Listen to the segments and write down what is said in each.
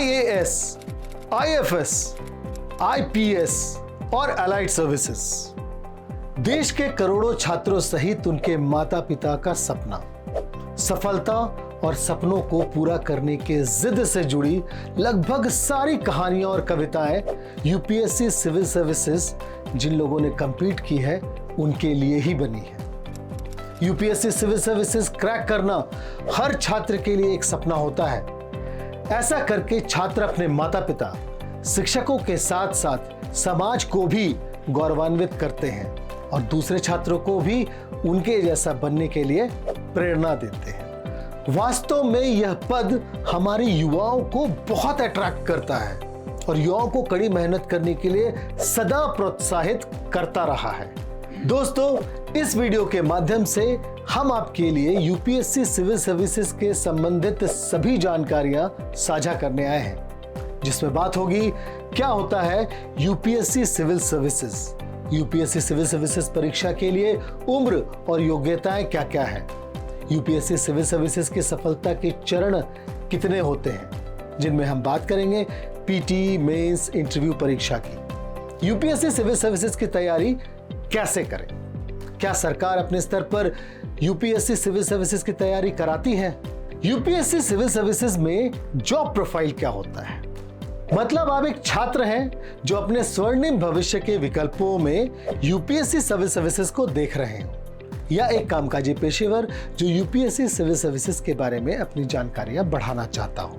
IAS, IFS, IPS और allied services. देश के करोड़ों छात्रों सहित उनके माता पिता का सपना, सफलता और सपनों को पूरा करने के जिद से जुड़ी लगभग सारी कहानियां और कविताएं यूपीएससी सिविल सर्विसेज जिन लोगों ने कंप्लीट की है उनके लिए ही बनी है। यूपीएससी सिविल सर्विसेज क्रैक करना हर छात्र के लिए एक सपना होता है। ऐसा करके छात्र अपने माता पिता, शिक्षकों के साथ साथ समाज को भी गौरवान्वित करते हैं और दूसरे छात्रों को भी उनके जैसा बनने के लिए प्रेरणा देते हैं। वास्तव में यह पद हमारे युवाओं को बहुत अट्रैक्ट करता है और युवाओं को कड़ी मेहनत करने के लिए सदा प्रोत्साहित करता रहा है। दोस्तों, इस वीडियो के माध्यम से हम आपके लिए यूपीएससी सिविल सर्विसेज के संबंधित सभी जानकारियां साझा करने आए हैं, जिसमें बात होगी क्या होता है UPSC civil services, UPSC civil services परीक्षा के लिए उम्र और योग्यताएं क्या क्या है, यूपीएससी सिविल सर्विसेज की सफलता के चरण कितने होते हैं, जिनमें हम बात करेंगे पीटी, मेंस, इंटरव्यू परीक्षा की। यूपीएससी सिविल सर्विसेज की तैयारी कैसे करें? क्या सरकार अपने स्तर पर यूपीएससी सिविल सर्विसेज की तैयारी कराती है? यूपीएससी सिविल सर्विसेज में जॉब प्रोफाइल क्या होता है? मतलब आप एक छात्र हैं जो अपने स्वर्णिम भविष्य के विकल्पों में यूपीएससी सिविल सर्विसेज को देख रहे हैं, या एक कामकाजी पेशेवर जो यूपीएससी सिविल सर्विसेज के बारे में अपनी जानकारियां बढ़ाना चाहता हो।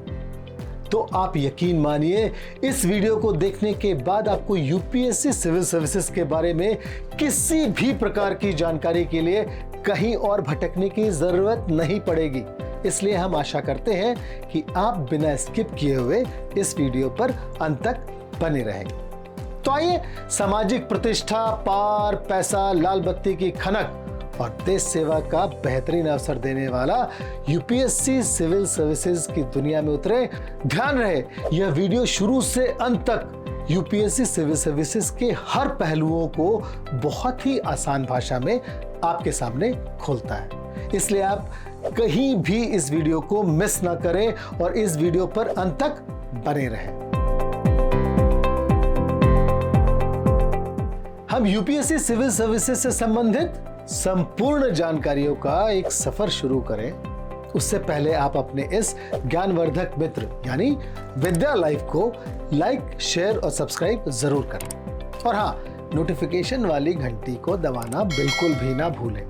तो आप यकीन मानिए, इस वीडियो को देखने के बाद आपको यूपीएससी सिविल सर्विसेज के बारे में किसी भी प्रकार की जानकारी के लिए कहीं और भटकने की जरूरत नहीं पड़ेगी। इसलिए हम आशा करते हैं कि आप बिना स्किप किए हुए इस वीडियो पर अंत तक बने रहेंगे। तो आइए, सामाजिक प्रतिष्ठा, पार, पैसा, लाल बत्ती की खनक और देश सेवा का बेहतरीन अवसर देने वाला यूपीएससी सिविल सर्विसेज की दुनिया में उतरे। ध्यान रहे, यह वीडियो शुरू से अंत तक यूपीएससी सिविल सर्विसेज के हर पहलुओं को बहुत ही आसान भाषा में आपके सामने खोलता है। इसलिए आप कहीं भी इस वीडियो को मिस ना करें और इस वीडियो पर अंत तक बने रहें। हम यूपीएससी सिविल सर्विसेज से संबंधित संपूर्ण जानकारियों का एक सफर शुरू करें, उससे पहले आप अपने इस ज्ञानवर्धक मित्र यानी विद्या लाइफ को लाइक, शेयर और सब्सक्राइब जरूर करें। और हाँ, नोटिफिकेशन वाली घंटी को दबाना बिल्कुल भी ना भूलें।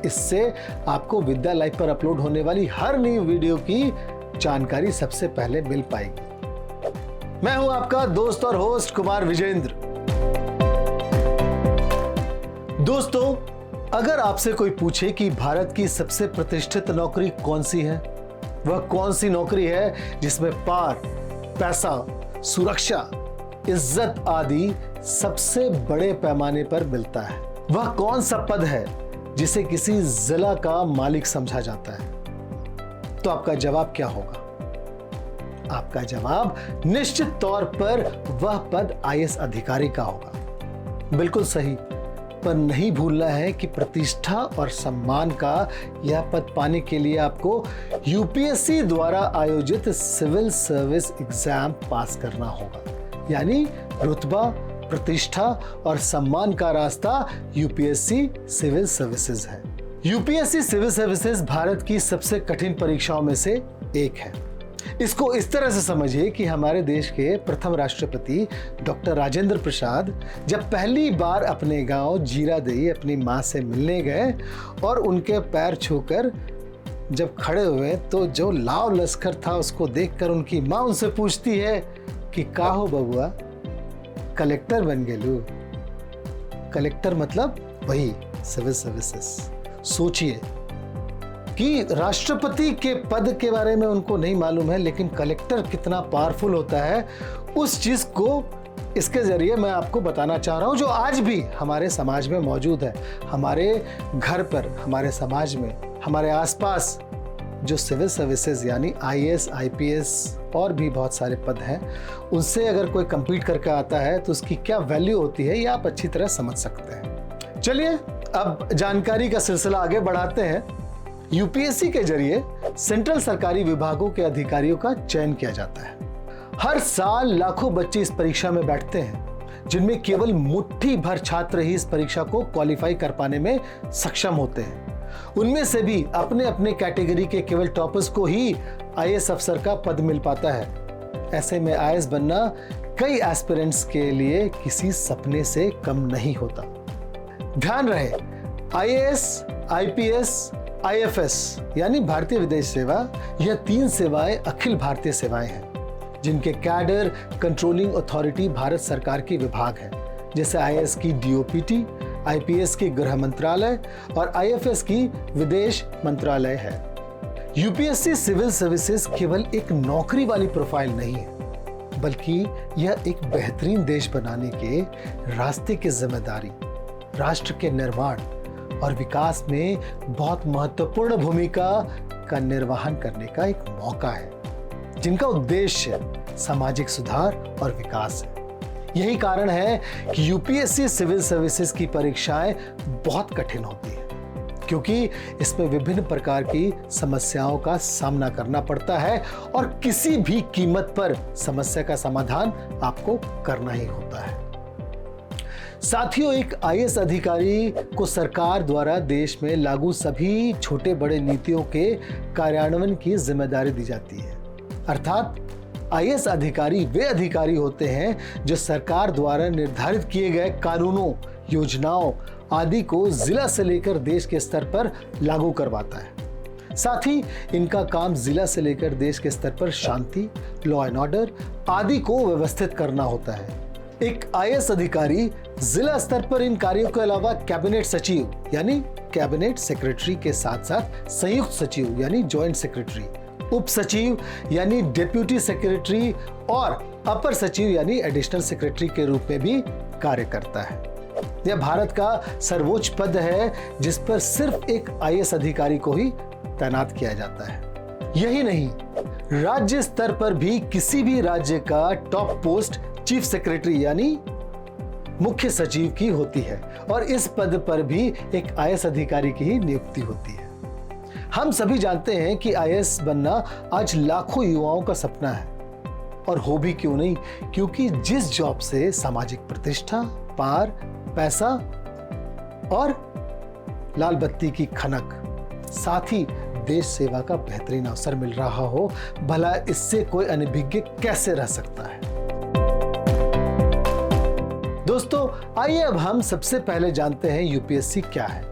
इससे आपको विद्या लाइफ पर अपलोड होने वाली हर नई वीडियो की जानकारी सबसे पहले मिल पाएगी। मैं हूं आपका दोस्त और होस्ट कुमार विजेंद्र। दोस्तों, अगर आपसे कोई पूछे कि भारत की सबसे प्रतिष्ठित नौकरी कौन सी है, वह कौन सी नौकरी है जिसमें पार, पैसा, सुरक्षा, इज्जत आदि सबसे बड़े पैमाने पर मिलता है, वह कौन सा पद है जिसे किसी जिला का मालिक समझा जाता है, तो आपका जवाब क्या होगा? आपका जवाब निश्चित तौर पर वह पद आईएएस अधिकारी का होगा। बिल्कुल सही, पर नहीं भूलना है कि प्रतिष्ठा और सम्मान का यह पद पाने के लिए आपको यूपीएससी द्वारा आयोजित सिविल सर्विस एग्जाम पास करना होगा। यानी रुतबा, प्रतिष्ठा और सम्मान का रास्ता यूपीएससी सिविल सर्विसेज है। यूपीएससी सिविल सर्विसेज भारत की सबसे कठिन परीक्षाओं में से एक है। इसको इस तरह से समझिए कि हमारे देश के प्रथम राष्ट्रपति डॉक्टर राजेंद्र प्रसाद जब पहली बार अपने गांव जीरादेई अपनी मां से मिलने गए और उनके पैर छूकर जब खड़े हुए, तो जो लाव लश्कर था उसको देखकर उनकी मां उनसे पूछती है कि का हो बबुआ, कलेक्टर बन गेलू? कलेक्टर मतलब वही सिविल सर्विसेज। सोचिए कि राष्ट्रपति के पद के बारे में उनको नहीं मालूम है, लेकिन कलेक्टर कितना पावरफुल होता है, उस चीज को इसके जरिए मैं आपको बताना चाह रहा हूं, जो आज भी हमारे समाज में मौजूद है। हमारे घर पर, हमारे समाज में, हमारे आसपास जो सिविल सर्विसेज यानी आईएएस, आईपीएस और भी बहुत सारे पद हैं, उनसे अगर कोई कंप्लीट करके आता है तो उसकी क्या वैल्यू होती है, ये आप अच्छी तरह समझ सकते हैं। चलिए अब जानकारी का सिलसिला आगे बढ़ाते हैं। यूपीएससी के जरिए सेंट्रल सरकारी विभागों के अधिकारियों का चयन किया जाता है। हर साल लाखों बच्चे इस परीक्षा में बैठते हैं, जिनमें केवल मुट्ठी भर छात्र ही इस परीक्षा को क्वालिफाई कर पाने में सक्षम होते हैं। उनमें से भी अपने अपने कैटेगरी के केवल टॉपर्स को ही आईएएस अफसर का पद मिल पाता है। ऐसे में आईएएस बनना कई एस्पिरेंट्स के लिए किसी सपने से कम नहीं होता। ध्यान रहे, आईएएस, आईपीएस, आईएफएस यानी भारतीय विदेश सेवा, यह 3 सेवाएं अखिल भारतीय सेवाएं हैं, जिनके कैडर कंट्रोलिंग अथॉरिटी भारत सरकार के विभाग है, जैसे आईएएस की डीओपीटी, आईपीएस की गृह मंत्रालय और आईएफएस की विदेश मंत्रालय है। यूपीएससी सिविल सर्विसेज केवल एक नौकरी वाली प्रोफाइल नहीं है, बल्कि यह एक बेहतरीन देश बनाने के रास्ते की जिम्मेदारी, राष्ट्र के निर्माण और विकास में बहुत महत्वपूर्ण भूमिका का निर्वहन करने का एक मौका है, जिनका उद्देश्य सामाजिक सुधार और विकास है। यही कारण है कि यूपीएससी सिविल सर्विसेज की परीक्षाएं बहुत कठिन होती है, क्योंकि इसमें विभिन्न प्रकार की समस्याओं का सामना करना पड़ता है और किसी भी कीमत पर समस्या का समाधान आपको करना ही होता है। साथियों, एक आईएएस अधिकारी को सरकार द्वारा देश में लागू सभी छोटे बड़े नीतियों के कार्यान्वयन की जिम्मेदारी दी जाती है। अर्थात आईएएस अधिकारी वे अधिकारी होते हैं जो सरकार द्वारा निर्धारित किए गए कानूनों, योजनाओं आदि को जिला से लेकर देश के स्तर पर लागू करवाता है। साथ ही इनका काम जिला से लेकर देश के स्तर पर शांति, लॉ एंड ऑर्डर आदि को व्यवस्थित करना होता है। एक आईएएस अधिकारी जिला स्तर पर इन कार्यों के अलावा कैबिनेट सचिव यानी कैबिनेट सेक्रेटरी के साथ साथ संयुक्त सचिव यानी जॉइंट सेक्रेटरी, उप सचिव यानी डिप्यूटी सेक्रेटरी और अपर सचिव यानी एडिशनल सेक्रेटरी के रूप में भी कार्य करता है। यह भारत का सर्वोच्च पद है, जिस पर सिर्फ एक आईएएस अधिकारी को ही तैनात किया जाता है। यही नहीं, राज्य स्तर पर भी किसी भी राज्य का टॉप पोस्ट चीफ सेक्रेटरी यानी मुख्य सचिव की होती है और इस पद पर भी एक आईएएस अधिकारी की ही नियुक्ति होती है। हम सभी जानते हैं कि आईएएस बनना आज लाखों युवाओं का सपना है, और हो भी क्यों नहीं, क्योंकि जिस जॉब से सामाजिक प्रतिष्ठा, पार, पैसा और लाल बत्ती की खनक, साथ ही देश सेवा का बेहतरीन अवसर मिल रहा हो, भला इससे कोई अनभिज्ञ कैसे रह सकता है। दोस्तों, आइए अब हम सबसे पहले जानते हैं यूपीएससी क्या है।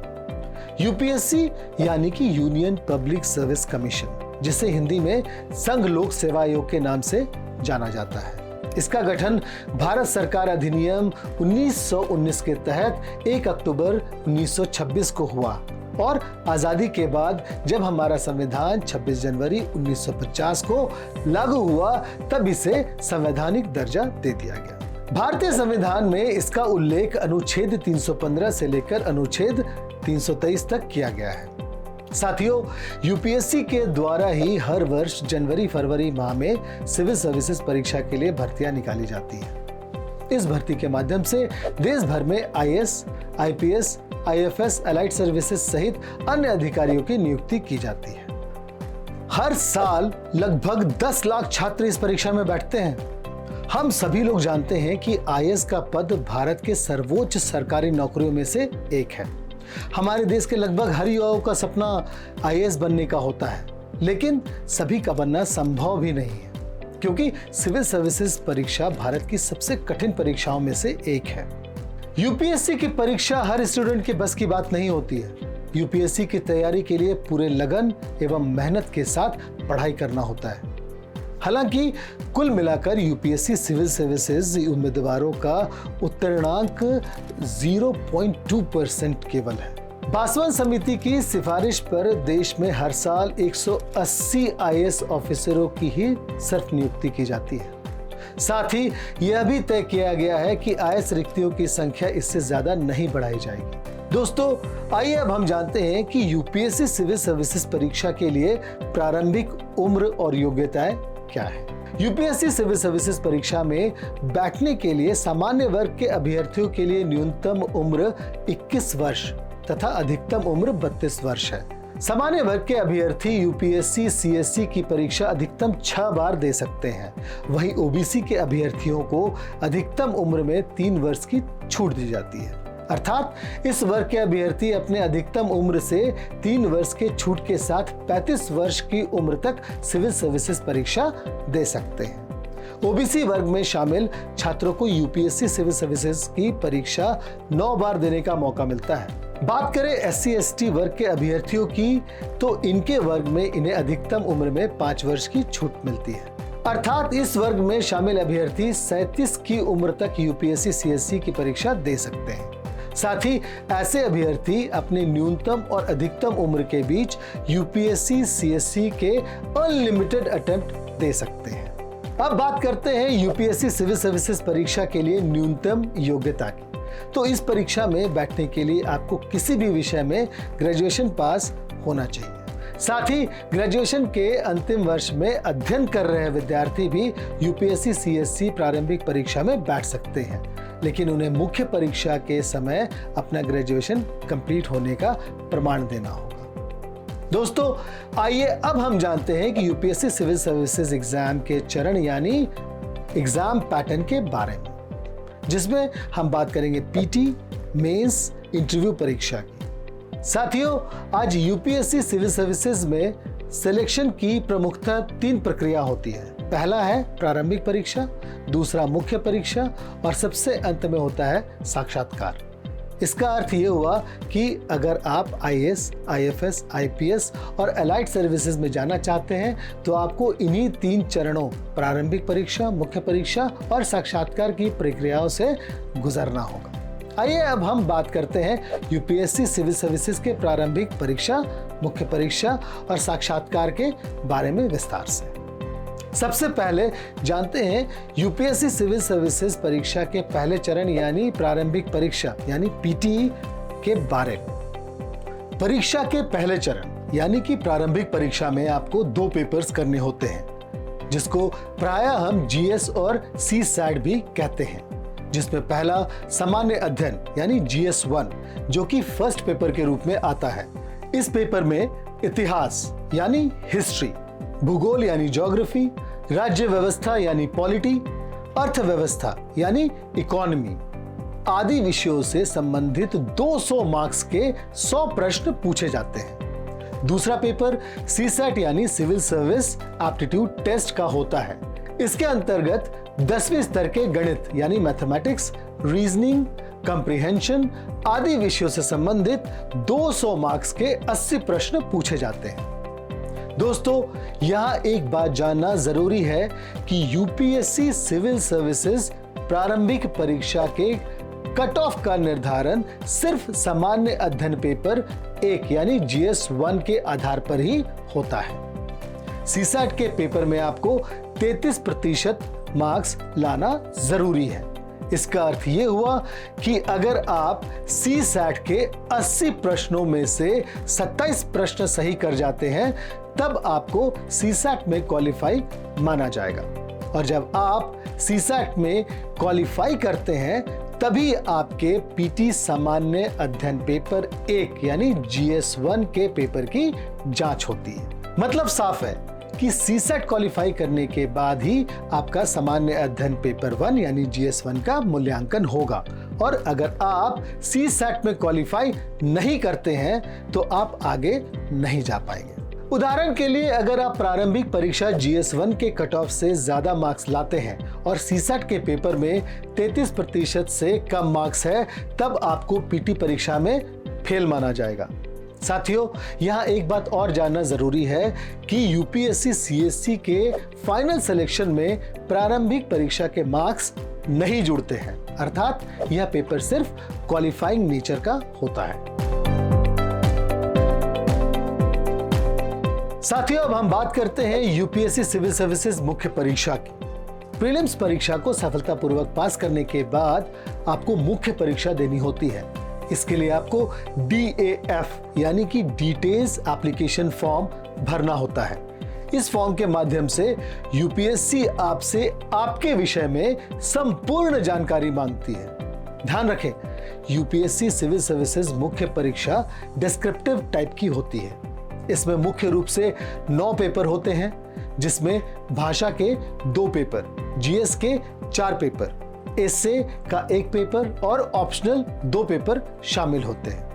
यूपीएससी यानी कि यूनियन पब्लिक सर्विस कमीशन, जिसे हिंदी में संघ लोक सेवा आयोग के नाम से जाना जाता है। इसका गठन भारत सरकार अधिनियम 1919 के तहत 1 अक्टूबर 1926 को हुआ और आजादी के बाद जब हमारा संविधान 26 जनवरी 1950 को लागू हुआ, तब इसे संवैधानिक दर्जा दे दिया गया। भारतीय संविधान में इसका उल्लेख अनुच्छेद 315 से लेकर अनुच्छेद 323 तक किया गया है। साथियों, यूपीएससी के द्वारा ही हर वर्ष जनवरी फरवरी माह में सिविल सर्विसेज परीक्षा के लिए भर्तियां निकाली जाती हैं। इस भर्ती के माध्यम से देश भर में IAS, IPS, IFS, allied services सहित अन्य अधिकारियों की नियुक्ति की जाती है। हर साल लगभग 10 लाख छात्र इस परीक्षा में बैठते हैं। हम सभी लोग जानते हैं कि आईएएस का पद भारत के सर्वोच्च सरकारी नौकरियों में से एक है। हमारे देश के लगभग हर युवाओं का सपना आईएएस बनने का होता है, लेकिन सभी का बनना संभव भी नहीं है, क्योंकि सिविल सर्विसेज परीक्षा भारत की सबसे कठिन परीक्षाओं में से एक है। यूपीएससी की परीक्षा हर स्टूडेंट के बस की बात नहीं होती है। यूपीएससी की तैयारी के लिए पूरे लगन एवं मेहनत के साथ पढ़ाई करना होता है। हालांकि कुल मिलाकर यूपीएससी सिविल सर्विसेज उम्मीदवारों का उत्तीर्णांक 0.2% केवल है। बासवन समिति की सिफारिश पर देश में हर साल 180 आईएएस ऑफिसरों की ही सिर्फ नियुक्ति की जाती है। साथ ही यह भी तय किया गया है कि आईएएस रिक्तियों की संख्या इससे ज्यादा नहीं बढ़ाई जाएगी। दोस्तों, आइए अब हम जानते हैं कि यूपीएससी सिविल सर्विसेज परीक्षा के लिए प्रारंभिक उम्र और योग्यताएं क्या है। यूपीएससी सिविल सर्विसेज परीक्षा में बैठने के लिए सामान्य वर्ग के अभ्यर्थियों के लिए न्यूनतम उम्र 21 वर्ष तथा अधिकतम उम्र 32 वर्ष है। सामान्य वर्ग के अभ्यर्थी यूपीएससी सीएससी की परीक्षा अधिकतम 6 बार दे सकते हैं। वहीं ओबीसी के अभ्यर्थियों को अधिकतम उम्र में 3 वर्ष की छूट दी जाती है। अर्थात इस वर्ग के अभ्यर्थी अपने अधिकतम उम्र से 3 वर्ष के छूट के साथ 35 वर्ष की उम्र तक सिविल सर्विसेज परीक्षा दे सकते हैं। ओबीसी वर्ग में शामिल छात्रों को यूपीएससी सिविल सर्विसेज की परीक्षा 9 बार देने का मौका मिलता है। बात करें एससी एसटी वर्ग के अभ्यर्थियों की, तो इनके वर्ग में इन्हें अधिकतम उम्र में 5 वर्ष की छूट मिलती है। अर्थात इस वर्ग में शामिल अभ्यर्थी 37 की उम्र तक यूपीएससी सीएससी की परीक्षा दे सकते हैं। साथ ही ऐसे अभ्यर्थी अपने न्यूनतम और अधिकतम उम्र के बीच यूपीएससी सीएससी के अनलिमिटेड अटेम्प्ट दे सकते हैं। अब बात करते हैं यूपीएससी सिविल सर्विसेज परीक्षा के लिए न्यूनतम योग्यता की। तो इस परीक्षा में बैठने के लिए आपको किसी भी विषय में ग्रेजुएशन पास होना चाहिए। साथ ही ग्रेजुएशन के अंतिम वर्ष में अध्ययन कर रहे विद्यार्थी भी यूपीएससी सीएससी प्रारंभिक परीक्षा में बैठ सकते हैं, लेकिन उन्हें मुख्य परीक्षा के समय अपना ग्रेजुएशन कंप्लीट होने का प्रमाण देना होगा। दोस्तों, आइए अब हम जानते हैं कि यूपीएससी सिविल सर्विसेज एग्जाम के चरण यानी एग्जाम पैटर्न के बारे में, जिसमें हम बात करेंगे पीटी, मेंस, इंटरव्यू परीक्षा की। साथियों, आज यूपीएससी सिविल सर्विसेज में सिलेक्शन की प्रमुखतः 3 प्रक्रिया होती है। पहला है प्रारंभिक परीक्षा, दूसरा मुख्य परीक्षा और सबसे अंत में होता है साक्षात्कार। इसका अर्थ ये हुआ कि अगर आप आईएएस, आईएफएस, आईपीएस और एलाइड सर्विसेज में जाना चाहते हैं तो आपको इन्हीं 3 चरणों प्रारंभिक परीक्षा, मुख्य परीक्षा और साक्षात्कार की प्रक्रियाओं से गुजरना होगा। आइए अब हम बात करते हैं यूपीएससी सिविल सर्विसेज के प्रारंभिक परीक्षा, मुख्य परीक्षा और साक्षात्कार के बारे में विस्तार से। सबसे पहले जानते हैं यूपीएससी सिविल सर्विसेज परीक्षा के पहले चरण यानी प्रारंभिक परीक्षा यानी पीटी के बारे में। परीक्षा के पहले चरण यानी कि प्रारंभिक परीक्षा में आपको 2 पेपर्स करने होते हैं, जिसको प्रायः हम जीएस और सी सैट भी कहते हैं। जिसमें पहला सामान्य अध्ययन यानी GS1 जो कि फर्स्ट पेपर के रूप में आता है। इस पेपर में इतिहास यानी हिस्ट्री, भूगोल यानी ज्योग्राफी, राज्य व्यवस्था यानी पॉलिटी, अर्थव्यवस्था यानी इकोनॉमी आदि विषयों से संबंधित 200 मार्क्स के 100 प्रश्न पूछे जाते हैं। दूसरा पेपर सीसैट यानी सिविल सर्विस एप्टीट्यूड टेस्ट का होता है। इसके अंतर्गत 10वीं स्तर के गणित यानी मैथमेटिक्स, रीजनिंग, कंप्रीहेंशन आदि विषयों से संबंधित 200 मार्क्स के 80 प्रश्न पूछे जाते हैं। दोस्तों, यहाँ एक बात जानना जरूरी है कि यूपीएससी सिविल सर्विसेज प्रारंभिक परीक्षा के कट ऑफ का निर्धारण सिर्फ सामान्य अध्ययन पेपर 1 यानी GS1 के आधार पर ही होता है। सीसैट के पेपर में आपको 33% मार्क्स लाना जरूरी है। इसका अर्थ ये हुआ कि अगर आप सीसैट के 80 प्रश्नों में से 27 प्रश्न सही कर जाते हैं तब आपको सीसैट में क्वालिफाई माना जाएगा, और जब आप सीसैट में क्वालिफाई करते हैं तभी आपके पीटी सामान्य अध्ययन पेपर 1 यानी GS1 के पेपर की जांच होती है। मतलब साफ है कि सीसैट क्वालिफाई करने के बाद ही आपका सामान्य अध्ययन पेपर 1 यानी GS1 का मूल्यांकन होगा, और अगर आप सीसैट में क्वालिफाई नहीं करते हैं तो आप आगे नहीं जा पाएंगे। उदाहरण के लिए, अगर आप प्रारंभिक परीक्षा GS1 के कट ऑफ से ज्यादा मार्क्स लाते हैं और सीसैट के पेपर में 33% से कम मार्क्स है, तब आपको पीटी परीक्षा में फेल माना जाएगा। साथियों, यहाँ एक बात और जानना जरूरी है कि यूपीएससी सीएससी के फाइनल सिलेक्शन में प्रारंभिक परीक्षा के मार्क्स नहीं जुड़ते हैं, अर्थात यह पेपर सिर्फ क्वालिफाइंग नेचर का होता है। साथियों, अब हम बात करते हैं यूपीएससी सिविल सर्विसेज मुख्य परीक्षा की। प्रीलिम्स परीक्षा को सफलतापूर्वक पास करने के बाद आपको मुख्य परीक्षा देनी होती है। इसके लिए आपको DAF यानी कि डिटेल्स एप्लीकेशन फॉर्म भरना होता है। इस फॉर्म के माध्यम से यूपीएससी आपसे आपके विषय में संपूर्ण जानकारी मांगती है। ध्यान रखें, यूपीएससी सिविल सर्विसेज मुख्य परीक्षा डिस्क्रिप्टिव टाइप की होती है। इसमें मुख्य रूप से 9 पेपर होते हैं, जिसमें भाषा के 2 पेपर, जीएस के 4 पेपर, एसे का 1 पेपर और ऑप्शनल 2 पेपर शामिल होते हैं।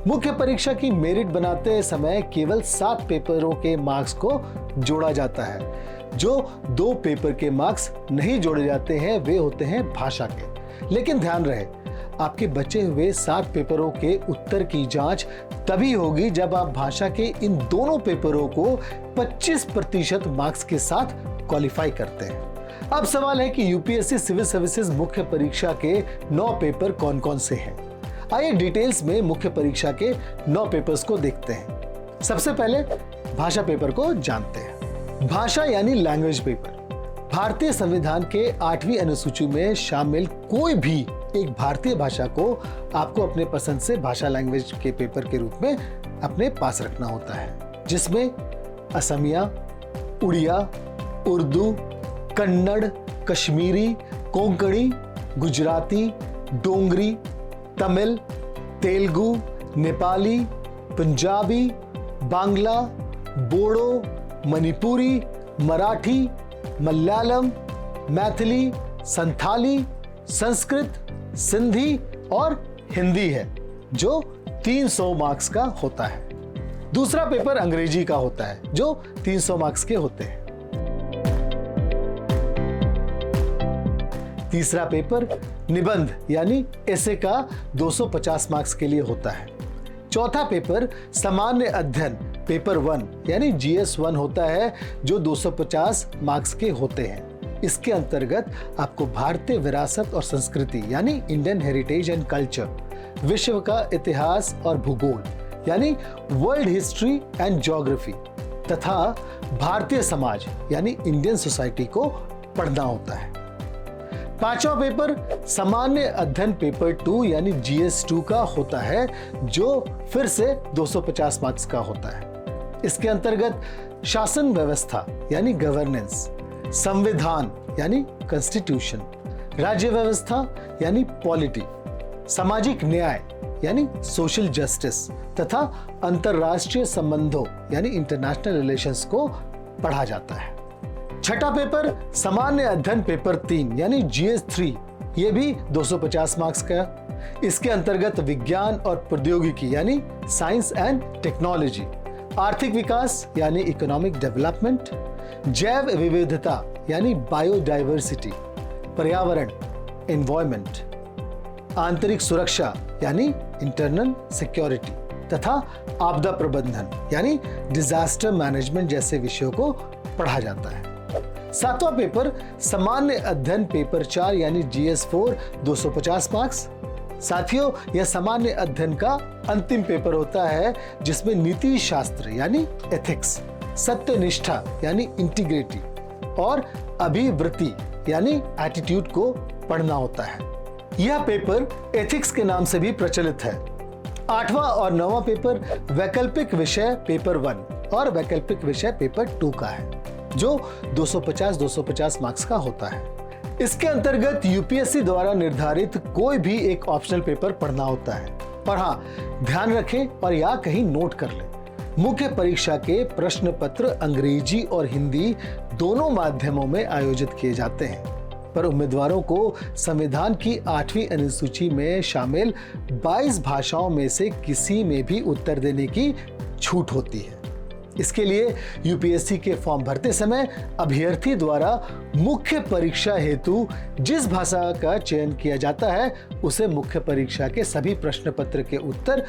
मुख्य परीक्षा की मेरिट बनाते समय केवल 7 पेपरों के मार्क्स को जोड़ा जाता है। जो 2 पेपर के मार्क्स नहीं जोड़े जाते हैं वे होते हैं भाषा के। लेकिन ध्यान रहे, आपके बचे हुए 7 पेपरों के उत्तर की जांच तभी होगी जब आप भाषा के इन दोनों पेपरों को 25% मार्क्स के साथ क्वालिफाई करते हैं। अब सवाल है कि यूपीएससी सिविल सर्विसेज मुख्य परीक्षा के 9 पेपर कौन कौन से हैं। आइए डिटेल्स में मुख्य परीक्षा के 9 पेपर्स को देखते हैं। सबसे पहले भाषा पेपर को जानते हैं। भाषा यानी लैंग्वेज पेपर भारतीय संविधान के 8वीं अनुसूची में शामिल कोई भी एक भारतीय भाषा को आपको अपने पसंद से भाषा लैंग्वेज के पेपर के रूप में अपने पास रखना होता है, जिसमें असमिया, उड़िया, उर्दू, कन्नड़, कश्मीरी, कोंकणी, गुजराती, डोंगरी, तमिल, तेलुगु, नेपाली, पंजाबी, बांग्ला, बोडो, मणिपुरी, मराठी, मलयालम, मैथिली, संथाली, संस्कृत, सिंधी और हिंदी है, जो 300 मार्क्स का होता है। दूसरा पेपर अंग्रेजी का होता है, जो 300 मार्क्स के होते हैं। तीसरा पेपर निबंध यानी एसे का 250 मार्क्स के लिए होता है। चौथा पेपर सामान्य अध्ययन पेपर 1 यानी जीएस 1 होता है, जो 250 मार्क्स के होते हैं। इसके अंतर्गत आपको भारतीय विरासत और संस्कृति यानी इंडियन हेरिटेज एंड कल्चर, विश्व का इतिहास और भूगोल यानी वर्ल्ड हिस्ट्री एंड ज्योग्राफी तथा भारतीय समाज यानी इंडियन सोसाइटी को पढ़ना होता है। पांचवा पेपर सामान्य अध्ययन पेपर 2 यानी जीएस 2 का होता है, जो फिर से 250 मार्क्स का होता है। इसके अंतर्गत शासन व्यवस्था यानी गवर्नेंस, संविधान यानी कॉन्स्टिट्यूशन, राज्य व्यवस्था यानी पॉलिटी, सामाजिक न्याय यानी सोशल जस्टिस तथा अंतरराष्ट्रीय संबंधों यानी इंटरनेशनल रिलेशंस को पढ़ा जाता है। छठा पेपर सामान्य अध्ययन पेपर 3 यानी जीएस 3, ये भी 250 मार्क्स का। इसके अंतर्गत विज्ञान और प्रौद्योगिकी यानी साइंस एंड टेक्नोलॉजी, आर्थिक विकास यानी इकोनॉमिक डेवलपमेंट, जैव विविधता यानी बायोडाइवर्सिटी, पर्यावरण एनवायरनमेंट, आंतरिक सुरक्षा यानी इंटरनल सिक्योरिटी तथा आपदा प्रबंधन यानी डिजास्टर मैनेजमेंट जैसे विषयों को पढ़ा जाता है। सातवां पेपर सामान्य अध्ययन पेपर 4 यानी जीएस 4 250 मार्क्स। साथियों, यह सामान्य अध्ययन का अंतिम पेपर होता है, जिसमें नीति शास्त्र यानी एथिक्स, सत्यनिष्ठा यानी इंटीग्रिटी और अभिवृत्ति यानी एटीट्यूड को पढ़ना होता है। यह पेपर एथिक्स के नाम से भी प्रचलित है। 8वां और 9वां पेपर वैकल्पिक विषय पेपर 1 और वैकल्पिक विषय पेपर 2 का है, जो 250 मार्क्स का होता है। इसके अंतर्गत यूपीएससी द्वारा निर्धारित कोई भी एक ऑप्शनल पेपर पढ़ना होता है। और हाँ, ध्यान रखें और या कहीं नोट कर लें, मुख्य परीक्षा के प्रश्न पत्र अंग्रेजी और हिंदी दोनों माध्यमों में आयोजित किए जाते हैं, पर उम्मीदवारों को संविधान की 8वीं अनुसूची में शामिल 22 भाषाओं में से किसी में भी उत्तर देने की छूट होती है। इसके लिए यूपीएससी के फॉर्म भरते समय अभ्यर्थी द्वारा मुख्य परीक्षा हेतु जिस भाषा का चयन किया जाता है, उसे मुख्य परीक्षा के सभी प्रश्न पत्र के उत्तर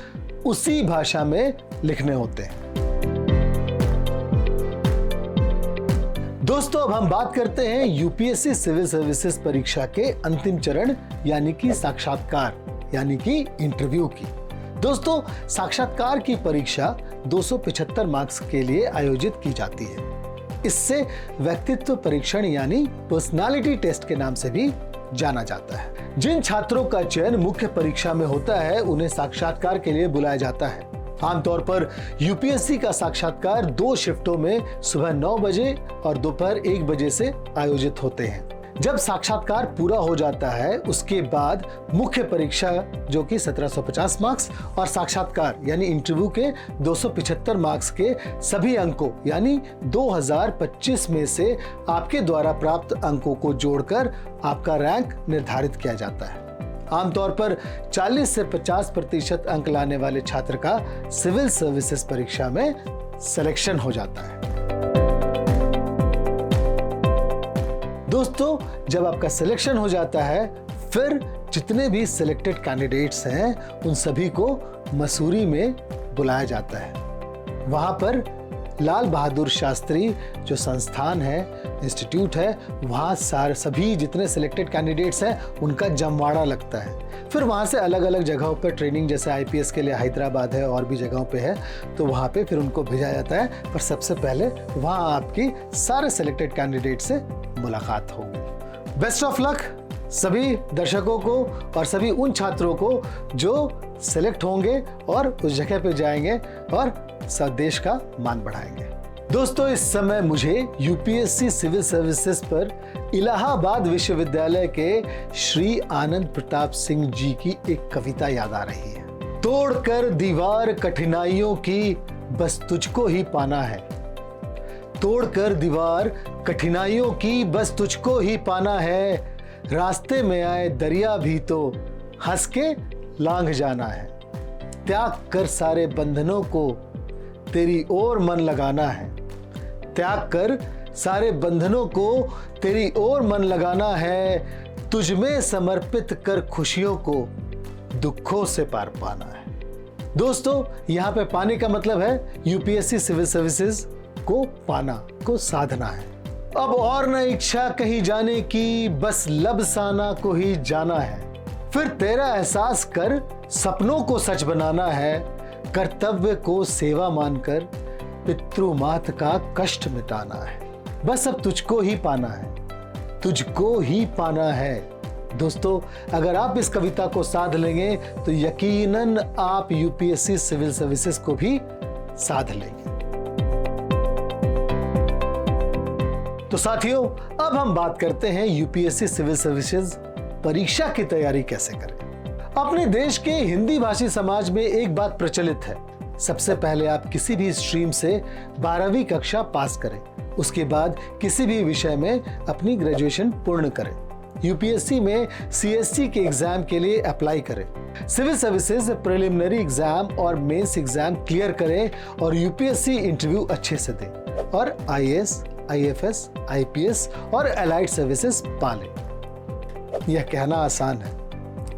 उसी भाषा में लिखने होते हैं। दोस्तों, अब हम बात करते हैं यूपीएससी सिविल सर्विसेज परीक्षा के अंतिम चरण यानी कि साक्षात्कार यानी कि इंटरव्यू की। दोस्तों, साक्षात्कार की परीक्षा 275 मार्क्स के लिए आयोजित की जाती है। इससे व्यक्तित्व परीक्षण यानी पर्सनालिटी टेस्ट के नाम से भी जाना जाता है। जिन छात्रों का चयन मुख्य परीक्षा में होता है, उन्हें साक्षात्कार के लिए बुलाया जाता है। आमतौर पर यूपीएससी का साक्षात्कार 2 शिफ्टों में सुबह 9 बजे और दोपहर 1 बजे से आयोजित होते हैं। जब साक्षात्कार पूरा हो जाता है उसके बाद मुख्य परीक्षा जो कि 1750 मार्क्स और साक्षात्कार यानी इंटरव्यू के 275 मार्क्स के सभी अंकों यानी 2025 में से आपके द्वारा प्राप्त अंकों को जोड़कर आपका रैंक निर्धारित किया जाता है। आमतौर पर 40 से 50% अंक लाने वाले छात्र का सिविल सर्विसेज परीक्षा में सिलेक्शन हो जाता है। दोस्तों, जब आपका सिलेक्शन हो जाता है फिर जितने भी सिलेक्टेड कैंडिडेट्स हैं उन सभी को मसूरी में बुलाया जाता है। वहां पर लाल बहादुर शास्त्री जो संस्थान है, इंस्टीट्यूट है, वहाँ सभी जितने सिलेक्टेड कैंडिडेट्स हैं उनका जमवाड़ा लगता है। फिर वहाँ से अलग अलग जगहों पर ट्रेनिंग, जैसे आईपीएस के लिए हैदराबाद है और भी जगहों पे है, तो वहाँ पे फिर उनको भेजा जाता है। पर सबसे पहले वहाँ आपकी सारे सिलेक्टेड कैंडिडेट से मुलाकात होगी। बेस्ट ऑफ लक सभी दर्शकों को और सभी उन छात्रों को जो सिलेक्ट होंगे और उस जगह पे जाएंगे और देश का मान बढ़ाएंगे। दोस्तों, इस समय मुझे यूपीएससी सिविल सर्विसेज पर इलाहाबाद विश्वविद्यालय के श्री आनंद प्रताप सिंह जी की एक कविता याद आ रही है। तोड़कर दीवार कठिनाइयों की बस तुझको ही पाना है, तोड़कर दीवार कठिनाइयों की बस तुझको ही पाना है, रास्ते में आए दरिया भी तो हंस के लांघ जाना है, त्याग कर सारे बंधनों को तेरी ओर मन लगाना है, त्याग कर सारे बंधनों को तेरी ओर मन लगाना है, तुझ में समर्पित कर खुशियों को दुखों से पार पाना है। दोस्तों, यहाँ पे पाने का मतलब है यूपीएससी सिविल सर्विसेज को पाना, को साधना है। अब और न इच्छा कहीं जाने की, बस लबसाना को ही जाना है, फिर तेरा एहसास कर सपनों को सच बनाना है, कर्तव्य को सेवा मानकर पितृमात का कष्ट मिटाना है, बस अब तुझको ही पाना है, तुझको ही पाना है। दोस्तों, अगर आप इस कविता को साध लेंगे तो यकीनन आप यूपीएससी सिविल सर्विसेज को भी साध लेंगे। तो साथियों, अब हम बात करते हैं यूपीएससी सिविल सर्विसेज परीक्षा की तैयारी कैसे करें। अपने देश के हिंदी भाषी समाज में एक बात प्रचलित है, सबसे पहले आप किसी भी स्ट्रीम से 12वीं कक्षा पास करें, उसके बाद किसी भी विषय में अपनी ग्रेजुएशन पूर्ण करें, यूपीएससी में सीएससी के एग्जाम के लिए अप्लाई करें, सिविल सर्विसेज प्रिलिमिनरी एग्जाम और मेंस एग्जाम क्लियर करें और यूपीएससी इंटरव्यू अच्छे से दें और आईएएस, आईएफएस, आईपीएस और एलाइड सर्विसेज पालें। यह कहना आसान है,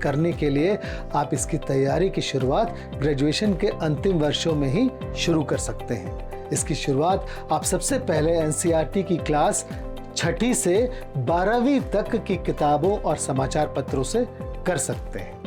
करने के लिए आप इसकी तैयारी की शुरुआत ग्रेजुएशन के अंतिम वर्षों में ही शुरू कर सकते हैं। इसकी शुरुआत आप सबसे पहले एनसीईआरटी की क्लास 6ठी से 12वीं तक की किताबों और समाचार पत्रों से कर सकते हैं।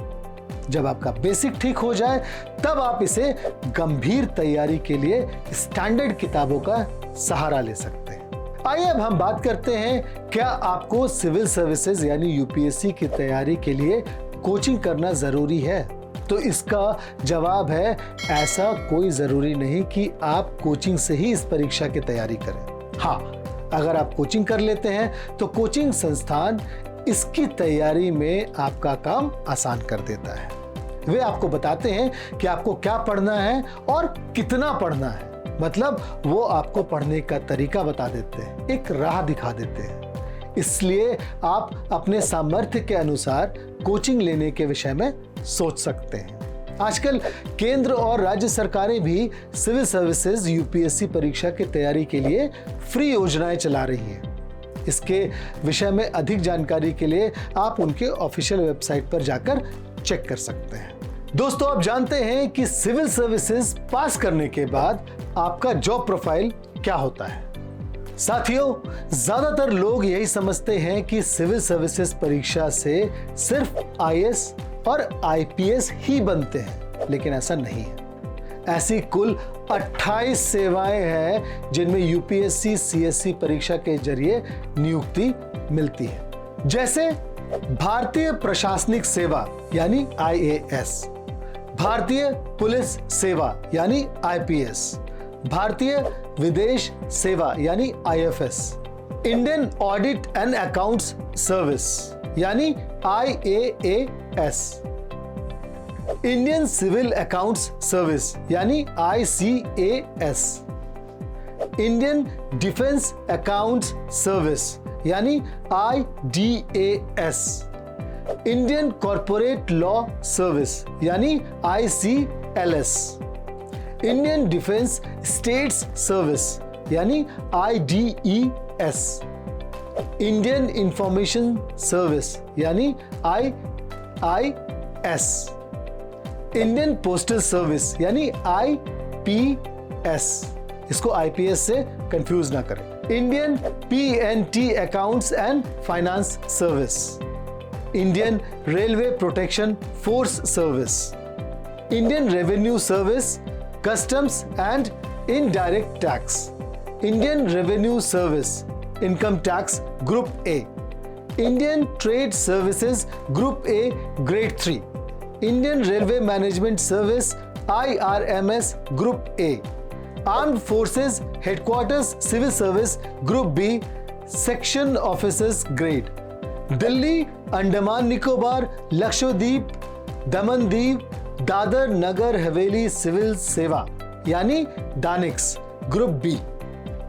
जब आपका बेसिक ठीक हो जाए तब आप इसे गंभीर तैयारी के लिए स्टैंडर्ड किताबों का सहारा ले सकते हैं। आइए अब हम बात करते हैं, क्या आपको सिविल सर्विसेज यानी यूपीएससी की तैयारी के लिए कोचिंग करना जरूरी है? तो इसका जवाब है, ऐसा कोई जरूरी नहीं कि आप कोचिंग से ही इस परीक्षा की तैयारी करें। हाँ, अगर आप कोचिंग कर लेते हैं तो कोचिंग संस्थान इसकी तैयारी में आपका काम आसान कर देता है। वे आपको बताते हैं कि आपको क्या पढ़ना है और कितना पढ़ना है, मतलब वो आपको पढ़ने का तरीका बता देते हैं, एक राह दिखा देते हैं। इसलिए आप अपने सामर्थ्य के अनुसार कोचिंग लेने के विषय में सोच सकते हैं। आजकल केंद्र और राज्य सरकारें भी सिविल सर्विसेज यूपीएससी परीक्षा की तैयारी के लिए फ्री योजनाएं चला रही हैं। इसके विषय में अधिक जानकारी के लिए आप उनके ऑफिशियल वेबसाइट पर जाकर चेक कर सकते हैं। दोस्तों, आप जानते हैं कि सिविल सर्विसेज पास करने के बाद आपका जॉब प्रोफाइल क्या होता है? साथियों, ज्यादातर लोग यही समझते हैं कि सिविल सर्विसेज परीक्षा से सिर्फ आईएएस और आईपीएस ही बनते हैं, लेकिन ऐसा नहीं है। ऐसी कुल 28 सेवाएं हैं जिनमें यूपीएससी सीएससी परीक्षा के जरिए नियुक्ति मिलती है, जैसे भारतीय प्रशासनिक सेवा यानी आईएएस, भारतीय पुलिस सेवा यानी आईपीएस, भारतीय विदेश सेवा यानी IFS, Indian audit and accounts service यानी IAAS, Indian civil accounts service यानी ICAS, Indian defence accounts service यानी IDAS, Indian corporate law service यानी ICLS, Indian defence states service यानी IDES, इंडियन इंफॉर्मेशन सर्विस यानी IIS, इंडियन पोस्टल सर्विस यानी IPS, इसको IPS से confuse ना करें, Indian PNT accounts and finance service, Indian railway protection force service, Indian revenue service, customs and indirect tax, Indian revenue Service, income tax group A, Indian trade services group A grade 3, Indian Railway Management Service IRMS group A, Armed Forces headquarters civil service group B section officers grade, Delhi Andaman Nicobar Lakshadweep Daman Diu Dadra Nagar Haveli civil सेवा यानी DANICS group B,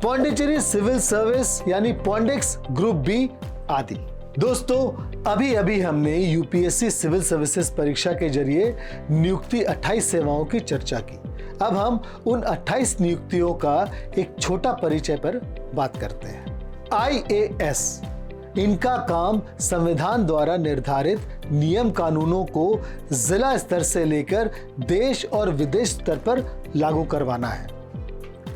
Pondicherry civil service यानी PONDICS group B आदि। दोस्तों, अभी अभी हमने UPSC civil services परीक्षा के जरिए नियुक्ति 28 सेवाओं की चर्चा की। अब हम उन 28 नियुक्तियों का एक छोटा परिचय पर बात करते हैं। IAS, इनका काम संविधान द्वारा निर्धारित नियम कानूनों को जिला स्तर से लेकर देश और विदेश स्तर पर लागू करवाना है।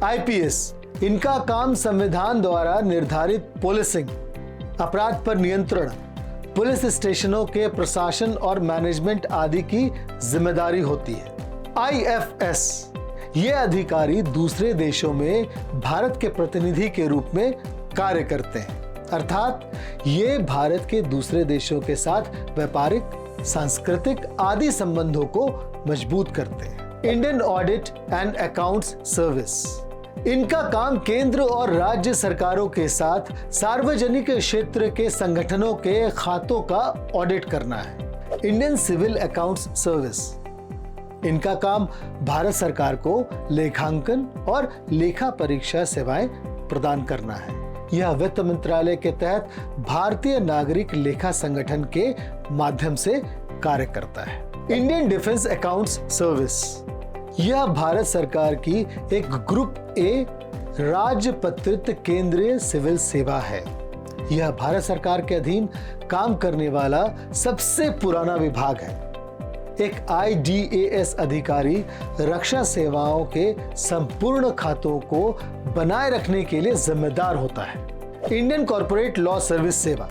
IPS, इनका काम संविधान द्वारा निर्धारित पुलिसिंग, अपराध पर नियंत्रण, पुलिस स्टेशनों के प्रशासन और मैनेजमेंट आदि की जिम्मेदारी होती है। IFS, ये अधिकारी दूसरे देशों में भारत के प्रतिनिधि के रूप में कार्य करते हैं, अर्थात ये भारत के दूसरे देशों के साथ व्यापारिक, सांस्कृतिक आदि संबंधों को मजबूत करते हैं। Indian audit and accounts service, इनका काम केंद्र और राज्य सरकारों के साथ सार्वजनिक क्षेत्र के संगठनों के खातों का ऑडिट करना है। इंडियन सिविल अकाउंट्स सर्विस, इनका काम भारत सरकार को लेखांकन और लेखा परीक्षा सेवाएं प्रदान करना है। यह वित्त मंत्रालय के तहत भारतीय नागरिक लेखा संगठन के माध्यम से कार्य करता है। इंडियन डिफेंस अकाउंट्स सर्विस, यह भारत सरकार की एक ग्रुप A राजपत्रित केंद्रीय सिविल सेवा है। यह भारत सरकार के अधीन काम करने वाला सबसे पुराना विभाग है। एक IDAS अधिकारी रक्षा सेवाओं के संपूर्ण खातों को बनाए रखने के लिए जिम्मेदार होता है। इंडियन कॉर्पोरेट लॉ सर्विस सेवा,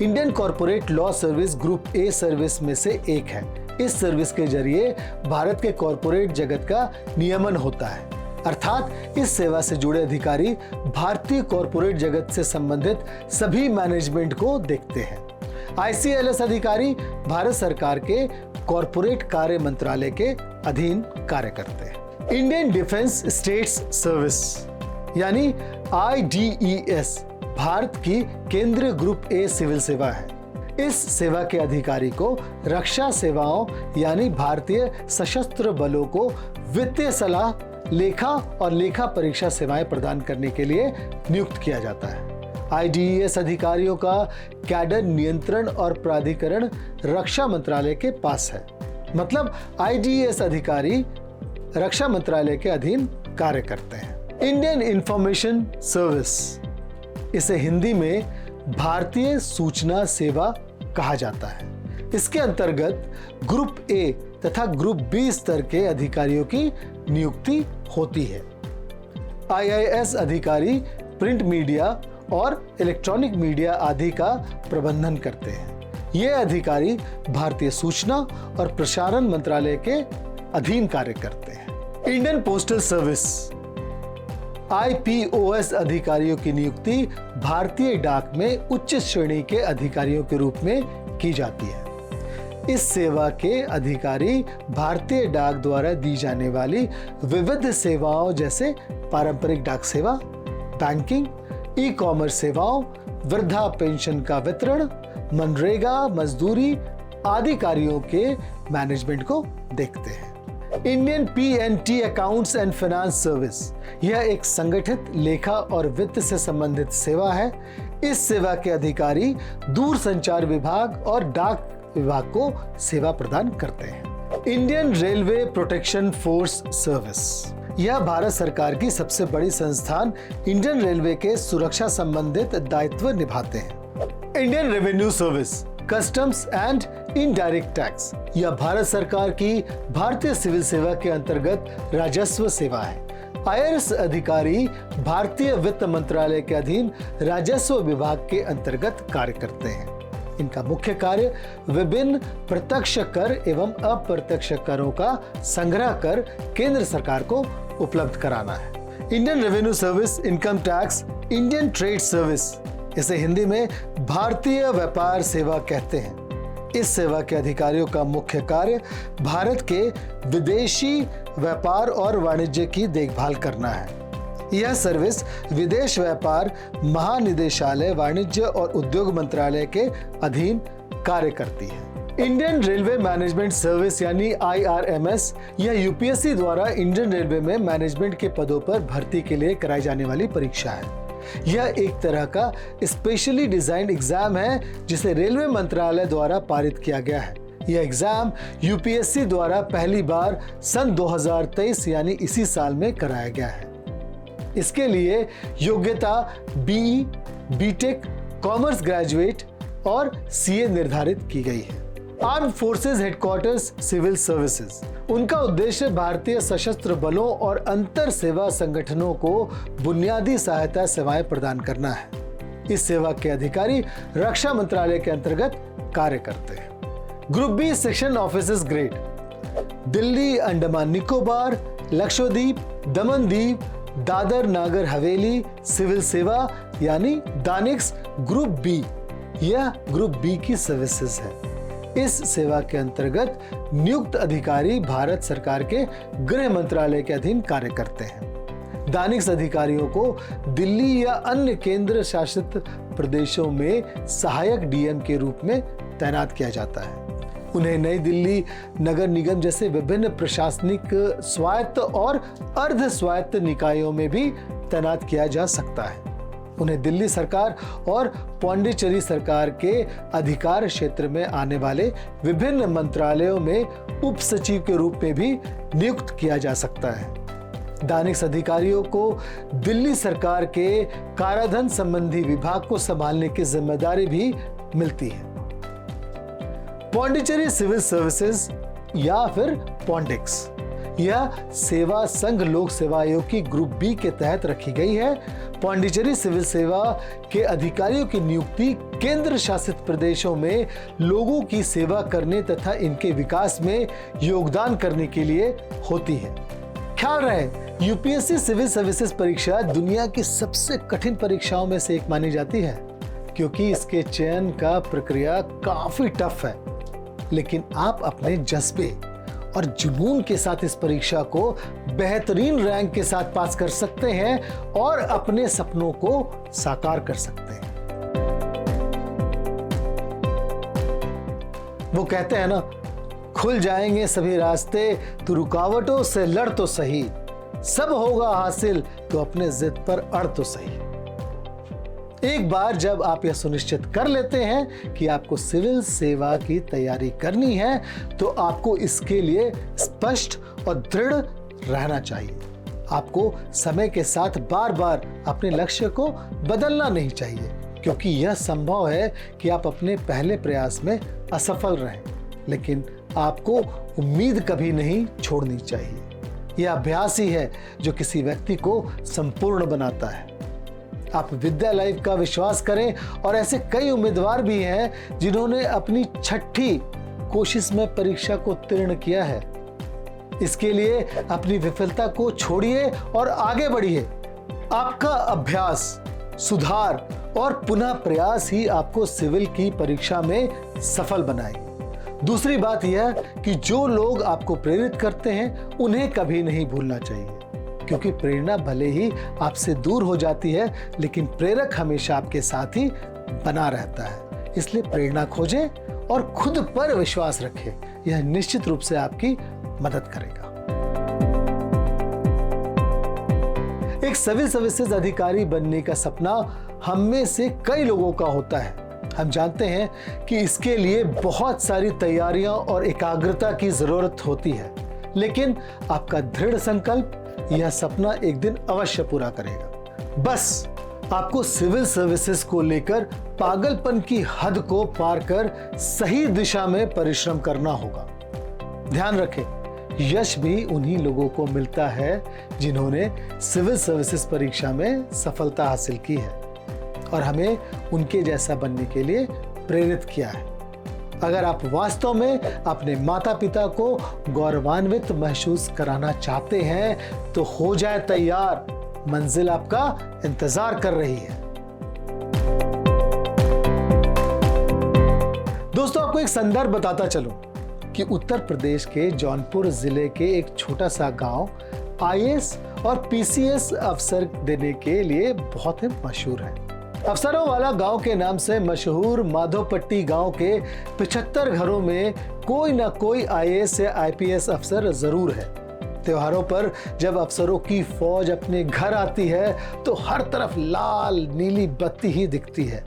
Indian corporate law service group A service में से एक है। इस सर्विस के जरिए भारत के कॉर्पोरेट जगत का नियमन होता है, अर्थात इस सेवा से जुड़े अधिकारी भारतीय कॉर्पोरेट जगत से संबंधित सभी मैनेजमेंट को देखते हैं। ICLS अधिकारी भारत सरकार के कॉर्पोरेट कार्य मंत्रालय के अधीन कार्य करते हैं। इंडियन डिफेंस स्टेट्स सर्विस यानी IDES भारत की केंद्रीय ग्रुप A सिविल सेवा है। इस सेवा के अधिकारी को रक्षा सेवाओं यानी भारतीय सशस्त्र बलों को वित्तीय सलाह, लेखा और लेखा परीक्षा सेवाएं प्रदान करने के लिए नियुक्त किया जाता है। IDES अधिकारियों का कैडर नियंत्रण और प्राधिकरण रक्षा मंत्रालय के पास है, मतलब IDES अधिकारी रक्षा मंत्रालय के अधीन कार्य करते हैं। इंडियन इंफॉर्मेशन सर्विस, इसे हिंदी में भारतीय सूचना सेवा कहा जाता है। इसके अंतर्गत ग्रुप A तथा ग्रुप B स्तर के अधिकारियों की नियुक्ति होती है। IIS अधिकारी प्रिंट मीडिया और इलेक्ट्रॉनिक मीडिया आदि का प्रबंधन करते हैं। ये अधिकारी भारतीय सूचना और प्रसारण मंत्रालय के अधीन कार्य करते हैं। इंडियन पोस्टल सर्विस IPOS अधिकारियों की नियुक्ति भारतीय डाक में उच्च श्रेणी के अधिकारियों के रूप में की जाती है। इस सेवा के अधिकारी भारतीय डाक द्वारा दी जाने वाली विविध सेवाओं जैसे पारंपरिक डाक सेवा, बैंकिंग, ई कॉमर्स सेवाओं, वृद्धा पेंशन का वितरण, मनरेगा, मजदूरी आदि कार्यों के मैनेजमेंट को देखते हैं। Indian P&T accounts and finance service, यह एक संगठित लेखा और वित्त से संबंधित सेवा है। इस सेवा के अधिकारी दूर संचार विभाग और डाक विभाग को सेवा प्रदान करते हैं। Indian railway protection force service, यह भारत सरकार की सबसे बड़ी संस्थान इंडियन रेलवे के सुरक्षा संबंधित दायित्व निभाते हैं। Indian revenue service, customs and indirect tax, यह भारत सरकार की भारतीय सिविल सेवा के अंतर्गत राजस्व सेवा है। IRS अधिकारी भारतीय वित्त मंत्रालय के अधीन राजस्व विभाग के अंतर्गत कार्य करते हैं। इनका मुख्य कार्य विभिन्न प्रत्यक्ष कर एवं अप्रत्यक्ष करों का संग्रह कर केंद्र सरकार को उपलब्ध कराना है। Indian revenue Service income tax, Indian trade service, इसे हिंदी में भारतीय व्यापार सेवा कहते हैं। इस सेवा के अधिकारियों का मुख्य कार्य भारत के विदेशी व्यापार और वाणिज्य की देखभाल करना है। यह सर्विस विदेश व्यापार महानिदेशालय, वाणिज्य और उद्योग मंत्रालय के अधीन कार्य करती है। इंडियन रेलवे मैनेजमेंट सर्विस यानी IRMS, यह UPSC द्वारा इंडियन रेलवे में मैनेजमेंट के पदों पर भर्ती के लिए कराई जाने वाली परीक्षा है। यह एक तरह का स्पेशली डिजाइन्ड एग्जाम है जिसे रेलवे मंत्रालय द्वारा पारित किया गया है। यह एग्जाम UPSC द्वारा पहली बार सन 2023 यानी इसी साल में कराया गया है। इसके लिए योग्यता BE, BTech, कॉमर्स ग्रेजुएट और CA निर्धारित की गई है। Arm forces headquarters civil services, उनका उद्देश्य भारतीय सशस्त्र बलों और अंतर सेवा संगठनों को बुनियादी सहायता सेवाएं प्रदान करना है। इस सेवा के अधिकारी रक्षा मंत्रालय के अंतर्गत कार्य करते हैं। Group B section officers grade, Delhi, Andaman Nicobar, Lakshadweep, Daman Diu, Dadar Nagar Haveli civil सेवा यानी दानिक्स ग्रुप B, यह ग्रुप B की सर्विसेज है। इस सेवा के अंतर्गत नियुक्त अधिकारी भारत सरकार के गृह मंत्रालय के अधीन कार्य करते हैं। दानिक्स अधिकारियों को दिल्ली या अन्य केंद्र शासित प्रदेशों में सहायक DM के रूप में तैनात किया जाता है। उन्हें नई दिल्ली नगर निगम जैसे विभिन्न प्रशासनिक स्वायत्त और अर्ध स्वायत्त निकायों में भी तैनात किया जा सकता है। उन्हें दिल्ली सरकार और पौंडीचेरी सरकार के अधिकार क्षेत्र में आने वाले विभिन्न मंत्रालयों में उप सचिव के रूप में भी नियुक्त किया जा सकता है। दानिक्स अधिकारियों को दिल्ली सरकार के काराधन संबंधी विभाग को संभालने की जिम्मेदारी भी मिलती है। पौंडीचेरी सिविल सर्विसेज या फिर पॉन्डिक्स, यह सेवा संघ लोक सेवा आयोग की ग्रुप B के तहत रखी गई है। पौंडीचेरी सिविल सेवा के अधिकारियों की नियुक्ति केंद्र शासित प्रदेशों में लोगों की सेवा करने तथा इनके विकास में योगदान करने के लिए होती है। ख्याल रहे, UPSC सिविल सर्विसेज परीक्षा दुनिया की सबसे कठिन परीक्षाओं में से एक मानी जाती है क्योंकि इसके चयन का प्रक्रिया काफी टफ है। लेकिन आप अपने जज्बे और जुनून के साथ इस परीक्षा को बेहतरीन रैंक के साथ पास कर सकते हैं और अपने सपनों को साकार कर सकते हैं। वो कहते हैं ना, खुल जाएंगे सभी रास्ते, तू रुकावटों से लड़ तो सही, सब होगा हासिल तो अपने जिद पर अड़ तो सही। एक बार जब आप यह सुनिश्चित कर लेते हैं कि आपको सिविल सेवा की तैयारी करनी है तो आपको इसके लिए स्पष्ट और दृढ़ रहना चाहिए। आपको समय के साथ बार बार अपने लक्ष्य को बदलना नहीं चाहिए क्योंकि यह संभव है कि आप अपने पहले प्रयास में असफल रहें, लेकिन आपको उम्मीद कभी नहीं छोड़नी चाहिए। यह अभ्यास ही है जो किसी व्यक्ति को संपूर्ण बनाता है। आप विद्या लाइफ का विश्वास करें और ऐसे कई उम्मीदवार भी हैं जिन्होंने अपनी छठी कोशिश में परीक्षा को उत्तीर्ण किया है। इसके लिए अपनी विफलता को छोड़िए और आगे बढ़िए। आपका अभ्यास, सुधार और पुनः प्रयास ही आपको सिविल की परीक्षा में सफल बनाएगी। दूसरी बात यह कि जो लोग आपको प्रेरित करते हैं उन्हें कभी नहीं भूलना चाहिए क्योंकि प्रेरणा भले ही आपसे दूर हो जाती है, लेकिन प्रेरक हमेशा आपके साथ ही बना रहता है। इसलिए प्रेरणा खोजें और खुद पर विश्वास रखें। यह निश्चित रूप से आपकी मदद करेगा। एक सिविल सर्विसेज अधिकारी बनने का सपना हम में से कई लोगों का होता है। हम जानते हैं कि इसके लिए बहुत सारी तैयारियां और एकाग्रता की जरूरत होती है, लेकिन आपका दृढ़ संकल्प यह सपना एक दिन अवश्य पूरा करेगा। बस आपको सिविल सर्विसेज को लेकर पागलपन की हद को पार कर सही दिशा में परिश्रम करना होगा। ध्यान रखें, यश भी उन्हीं लोगों को मिलता है जिन्होंने सिविल सर्विसेज परीक्षा में सफलता हासिल की है और हमें उनके जैसा बनने के लिए प्रेरित किया है। अगर आप वास्तव में अपने माता पिता को गौरवान्वित महसूस कराना चाहते हैं तो हो जाए तैयार, मंजिल आपका इंतजार कर रही है। दोस्तों, आपको एक संदर्भ बताता चलूं कि उत्तर प्रदेश के जौनपुर जिले के एक छोटा सा गांव आईएएस और पीसीएस अफसर देने के लिए बहुत ही मशहूर है। अफसरों वाला गांव के नाम से मशहूर माधोपट्टी गांव के 75 घरों में कोई ना कोई आईएएस या आईपीएस अफसर जरूर है। त्योहारों पर जब अफसरों की फौज अपने घर आती है तो हर तरफ लाल नीली बत्ती ही दिखती है।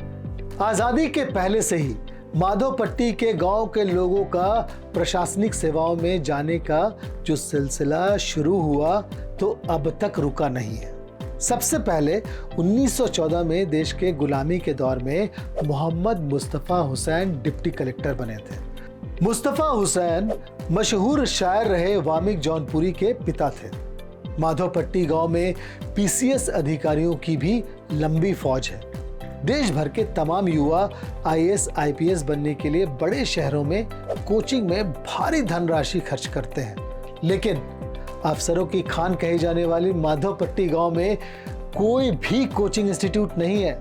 आजादी के पहले से ही माधोपट्टी के गांव के लोगों का प्रशासनिक सेवाओं में जाने का जो सिलसिला शुरू हुआ तो अब तक रुका नहीं है। सबसे पहले 1914 में देश के गुलामी के दौर में मोहम्मद मुस्तफा हुसैन डिप्टी कलेक्टर बने थे। मुस्तफा हुसैन मशहूर शायर रहे वामिक जौनपुरी के पिता थे। माधोपट्टी गांव में पीसीएस अधिकारियों की भी लंबी फौज है। देश भर के तमाम युवा आईएएस आईपीएस बनने के लिए बड़े शहरों में कोचिंग में भारी धनराशि खर्च करते हैं, लेकिन अफसरों की खान कही जाने वाली माधोपट्टी गांव में कोई भी कोचिंग इंस्टीट्यूट नहीं है।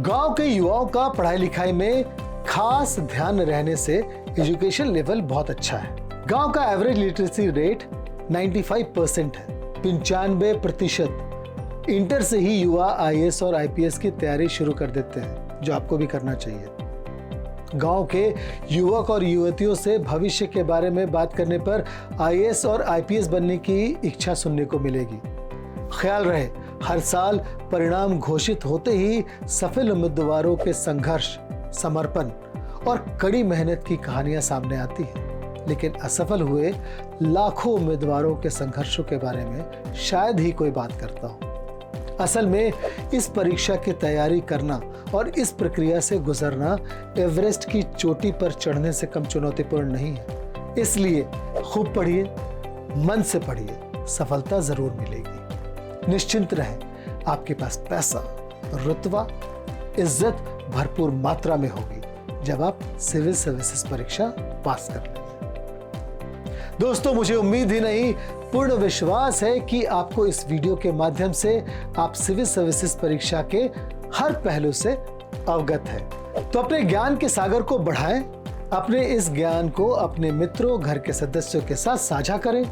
गांव के युवाओं का पढ़ाई लिखाई में खास ध्यान रहने से एजुकेशन लेवल बहुत अच्छा है। गांव का एवरेज लिटरेसी रेट 95% है। 95% इंटर से ही युवा आईएएस और आईपीएस की तैयारी शुरू कर देते हैं, जो आपको भी करना चाहिए। गांव के युवक और युवतियों से भविष्य के बारे में बात करने पर आईएएस और आईपीएस बनने की इच्छा सुनने को मिलेगी। ख्याल रहे, हर साल परिणाम घोषित होते ही सफल उम्मीदवारों के संघर्ष, समर्पण और कड़ी मेहनत की कहानियां सामने आती हैं, लेकिन असफल हुए लाखों उम्मीदवारों के संघर्षों के बारे में शायद ही कोई बात करता हो। असल में इस परीक्षा की तैयारी करना और इस प्रक्रिया से गुजरना एवरेस्ट की चोटी पर चढ़ने से कम चुनौतीपूर्ण नहीं है। इसलिए खूब पढ़िए, मन से पढ़िए, सफलता जरूर मिलेगी। निश्चिंत रहें, आपके पास पैसा, रुतबा, इज्जत भरपूर मात्रा में होगी जब आप सिविल सर्विसेज परीक्षा पास कर लेंगे। दोस्तों, मुझे उम्मीद ही नहीं पूर्ण विश्वास है कि आपको इस वीडियो के माध्यम से आप सिविल सर्विसेज परीक्षा के हर पहलू से अवगत हैं। तो अपने ज्ञान के सागर को बढ़ाएं, अपने इस ज्ञान को अपने मित्रों, घर के सदस्यों के साथ साझा करें,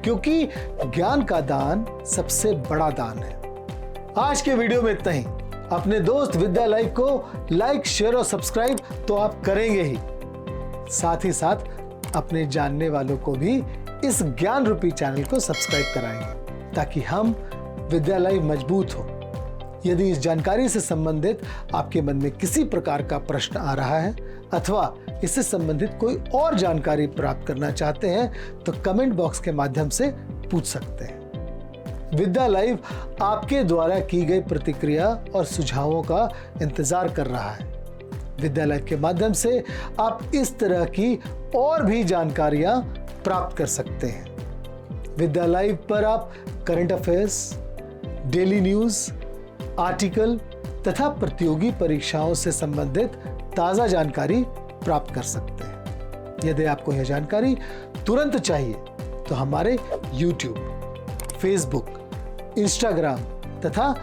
क्योंकि ज्ञान का दान सबसे बड़ा दान है। आज के वीडियो में इतना ही। अपने दोस्त विद्या लाइव को लाइक, शेयर और सब्सक्राइब तो आप करेंगे ही, साथ ही साथ अपने जानने वालों को भी इस ज्ञान रूपी चैनल को सब्सक्राइब कराएंगे, ताकि हम विद्या लाइव मजबूत हो। यदि इस जानकारी से संबंधित आपके मन में किसी प्रकार का प्रश्न आ रहा है अथवा इससे संबंधित कोई और जानकारी प्राप्त करना चाहते हैं तो कमेंट बॉक्स के माध्यम से पूछ सकते हैं। विद्या लाइव आपके द्वारा की गई प्रतिक्रिया और सुझावों का इंतजार कर रहा है। विद्या लाइव के माध्यम से आप इस तरह की और भी जानकारियां प्राप्त कर सकते हैं। विद्या लाइव पर आप current affairs, daily news, article तथा प्रतियोगी परीक्षाओं से संबंधित ताजा जानकारी प्राप्त कर सकते हैं। यदि आपको यह जानकारी तुरंत चाहिए तो हमारे YouTube, Facebook, Instagram तथा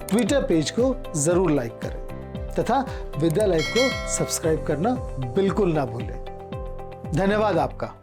Twitter पेज को जरूर लाइक करें तथा विद्या लाइव को सब्सक्राइब करना बिल्कुल ना भूलें। धन्यवाद आपका।